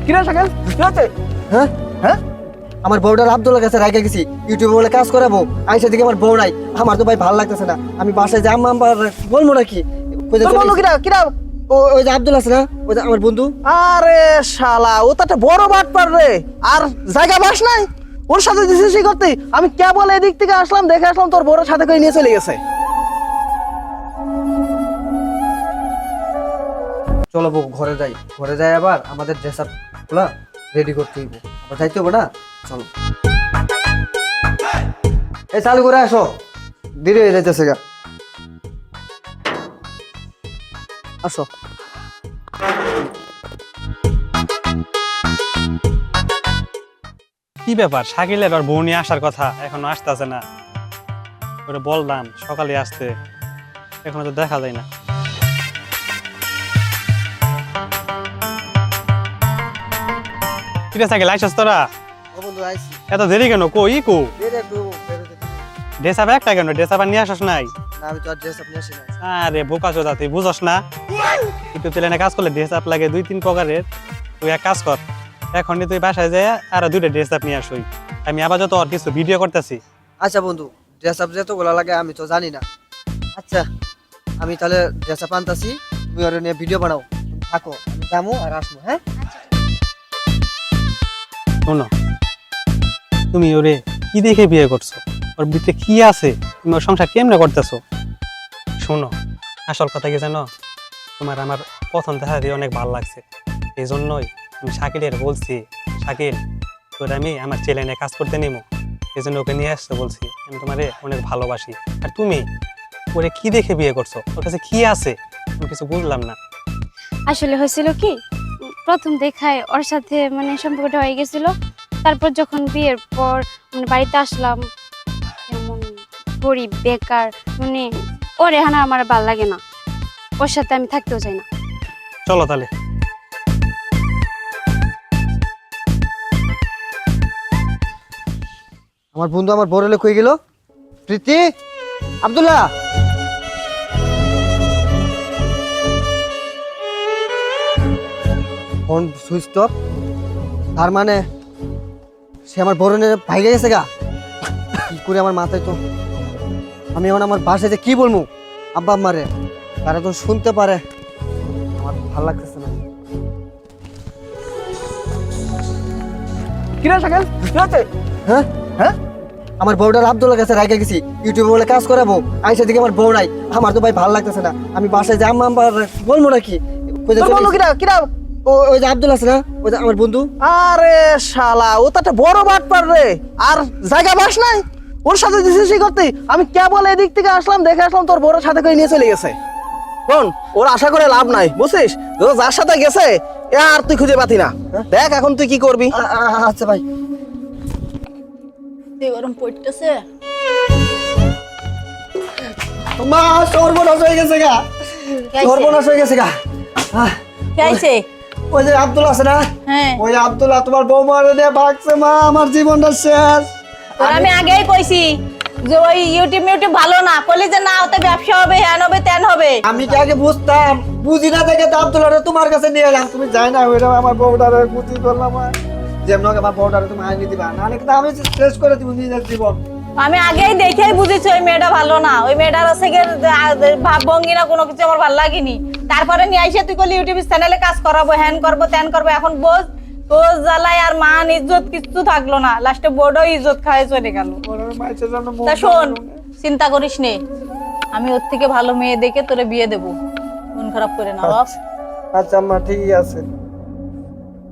কিরে শাকিল কি হচ্ছে? হ্যাঁ হ্যাঁ আমার বউটার আব্দুল্লাহ কাছে রাখা গেছি ইউটিউবে বলে কাজ করাবো আইসা দিকে আমার বউ নাই আমার তো ভাই ভালো লাগতেছে না আমি বাসায় যে আম্মা আম্মা বলবো নাকি তোর বন্ধু কিরা কিরা ওই যে আব্দুল আছে না ওই যে আমার বন্ধু আরে শালা ও তো একটা বড় বাটপার রে আর জায়গা বাস নাই ওর সাথে দিছিস করতে আমি কেবল এদিক থেকে আসলাম দেখে আসলাম তোর বড় সাথে করে নিয়ে চলে গেছে চলো বউ ঘরে যাই আবার আমাদের ড্রেস আপ গুলা রেডি করতে হইব আবার যাইতে হবে না চলো এই চালু করে আসো দেরি হয়ে যাইতেছে গা আসো কি ব্যাপার শাকিলের আর বউ নিয়ে আসার কথা এখনো আসতেছে না ওরে বললাম সকালে আসতে এখনো তো দেখা যায় না কিরে শাকিল আইসস তোরা ও বন্ধু আইছি এত দেরি কেন কই কো দেরি একটু বেরোতে দিবি। ড্রেস আপ একটা কেন ড্রেস আপ নিয়ে আসস নাই না আমি তো আর ড্রেস আপ নিয়ে আসি না আরে বোকা চোদা তুই বুঝস না কিন্তু প্লেনে কাজ করলে ড্রেস আপ লাগে 2-3 প্রকারের তুই এক কাজ কর এখন তুই বাসায় যায় আর 2টা ড্রেস আপ নিয়ে আসই আমি আপাতত আর কিছু ভিডিও করতেছি আচ্ছা বন্ধু ড্রেস আপ যেতগুলো লাগে আমি তো জানি না আচ্ছা আমি তাহলে ড্রেস আপ আনতাছি তুমি ওর নিয়ে ভিডিও বানাও থাকো আমি যাবো আর আসবো হ্যাঁ শোনো তুমি ওরে কি দেখে বিয়ে করছো ওর ভিতরে কি আছে তুমি ওর সংসার কেমনে করতেছো শোনো আসল কথা কি জানো তোমার আমার প্রথম দেখা দিয়ে অনেক ভালো লাগছে এই জন্যই আমি শাকিলের বলছি শাকিল তোর আমি আমার চ্যানেলে কাজ করতে নিবো এই জন্য ওকে নিয়ে আসতে বলছি আমি তোমারে অনেক ভালোবাসি আর তুমি ওরে কি দেখে বিয়ে করছো ওর কাছে কি আছে আমি কিছু বুঝলাম না আসলে হয়েছিল কি প্রথম দেখায় ওর সাথে মানে সম্পর্কটা হয়ে গেছিল তারপর যখন বিয়ের পর মানে বাড়িতে আসলাম এমন গরিব বেকার মানে ওর এখানে আমার ভাল লাগে না ওর সাথে আমি থাকতেও চাই না চলো তাহলে আমার বন্ধু আমার বড় লোক হয়ে গেল প্রীতি আব্দুল্লাহ ফোন সুইচ অফ তার মানে সে আমার বড় ভাইগে গেছে গা কি করে আমার মাথায় তো আমি এখন আমার বাসায় যে কি বলবো আব্বা আম্মারে তারা তো শুনতে পারে আমার ভালো লাগতেছে না কিরে শাকিল কি হচ্ছে? হ্যাঁ হ্যাঁ আমার বউটার আব্দুল্লাহ কাছে রাখা গেছি ইউটিউবে বলে কাজ করাবো আইসা দিকে আমার বউ নাই আমার তো ভাই ভালো লাগতেছে না আমি বাসায় যে আম্মা আম্মা বলবো নাকি তোর বন্ধু কিরা কিরা ওই যে আব্দুল আছে না ওই যে আমার বন্ধু আরে শালা ও তো একটা বড় বাটপার রে আর জায়গা বাস নাই ওর সাথে দিছিস করতে আমি কেবল এদিক থেকে আসলাম দেখে আসলাম তোর বড় সাথে করে নিয়ে চলে গেছে শোন ওর আশা করে লাভ নাই বুঝছিস ও যার সাথে গেছে এ আর তুই খুঁজে পাতি না দেখ এখন তুই কি করবি আচ্ছা ভাই গরম পড়তেছে মা সর্বনাশ হয়ে গেছে গা সর্বনাশ হয়ে গেছে গা কে আইছে ওই যে আব্দুল আছে না হ্যাঁ ওই আব্দুল্লাহ তোমার বউ মারে দিয়ে ভাগছে মা আমার জীবনটা শেষ তোর আমি আগেই কইছি যে ওই ইউটিউব ভালো না কইলি যে না ওতে ব্যবসা হবে হ্যান হবে তেন হবে আমি কি আগে বুঝতাম বুঝি না দেখে তো আব্দুল্লাহ তোমার কাছে নিয়ে এলাম তুমি যাই না ওইটা আমার বউটারে বুঝি করলাম যেমন আমার বউটারে তুমি আইনি দিবা নাহলে কিন্তু আমি শেষ করে দিব নিজের জীবন আমি আগেই দেখেই বুঝেছি ওই মেয়েটা ভালো না ওই মেয়েটার আছে ভাব ভঙ্গি না কোনো কিছু আমার ভালো লাগেনি তারপরে নিয়ে আইসা তুই কইলি ইউটিউব চ্যানেলে কাজ করাবো হ্যান করবো তেন করবো এখন বোঝ তোর জ্বালায় আর মান ইজ্জত কিছু থাকলো না লাস্টে বড় ইজ্জত খায় চলে গেল তা শোন চিন্তা করিস নে আমি ওর থেকে ভালো মেয়ে দেখে তোরে বিয়ে দেবো মন খারাপ করে না বাপ আচ্ছা আম্মা ঠিক আছে